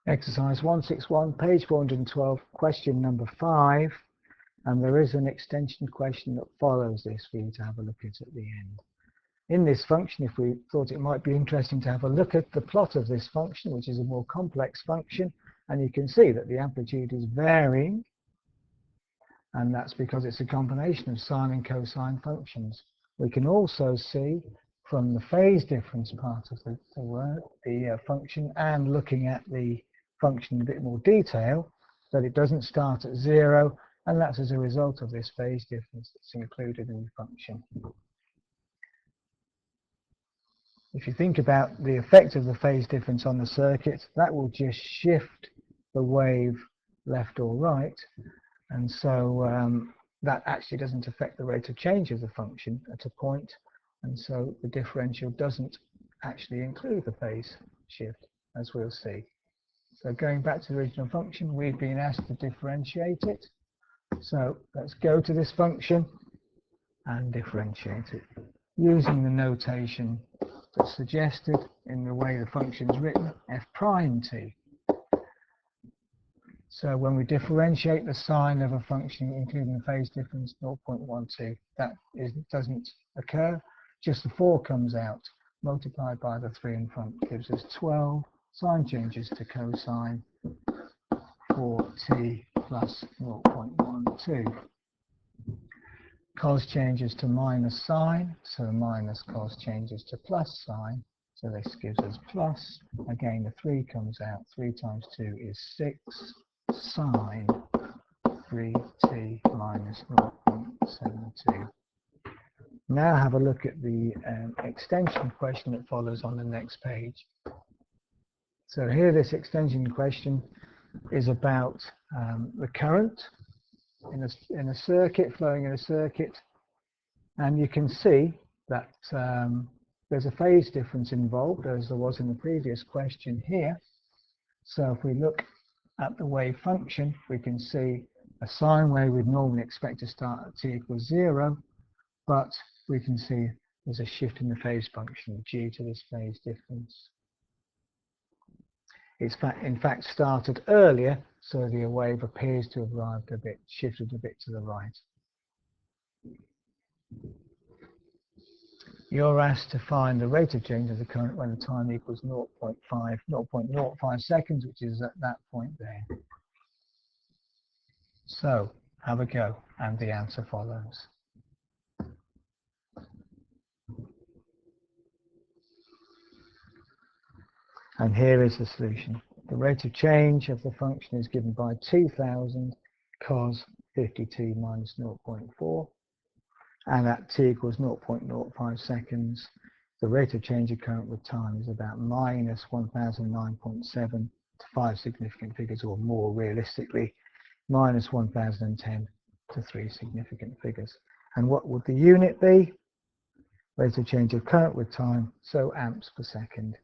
Exercise 161, page 412, question number 5, and there is an extension question that follows this for you to have a look at the end. In this function, if we thought it might be interesting to have a look at the plot of this function, which is a more complex function, and you can see that the amplitude is varying, and that's because it's a combination of sine and cosine functions. We can also see from the phase difference part of the function, and looking at the function in a bit more detail, that it doesn't start at 0, and that's as a result of this phase difference that's included in the function. If you think about the effect of the phase difference on the circuit, that will just shift the wave left or right, and so that actually doesn't affect the rate of change of the function at a point, and so the differential doesn't actually include the phase shift, as we'll see. So going back to the original function, we've been asked to differentiate it. So let's go to this function and differentiate it using the notation that's suggested in the way the function is written, f prime t. So when we differentiate the sine of a function, including the phase difference 0.12, that doesn't occur. Just the 4 comes out, multiplied by the 3 in front gives us 12. Sine changes to cosine 4t plus 0.12. Cos changes to minus sine, so minus cos changes to plus sine, so this gives us plus. Again, the 3 comes out, 3 times 2 is 6 sine 3t minus 0.72. Now have a look at the extension question that follows on the next page. So here this extension question is about the current in a circuit, flowing in a circuit, and you can see that there's a phase difference involved, as there was in the previous question here. So if we look at the wave function, we can see a sine wave we'd normally expect to start at t equals 0, but we can see there's a shift in the phase function due to this phase difference. It's in fact started earlier, so the wave appears to have shifted a bit to the right. You're asked to find the rate of change of the current when the time equals 0.05 seconds, which is at that point there. So have a go, and the answer follows. And here is the solution. The rate of change of the function is given by 2000 cos 50t minus 0.4. And at t equals 0.05 seconds, the rate of change of current with time is about minus 1009.7 to 5 significant figures, or more realistically, minus 1010 to 3 significant figures. And what would the unit be? Rate of change of current with time, so amps per second.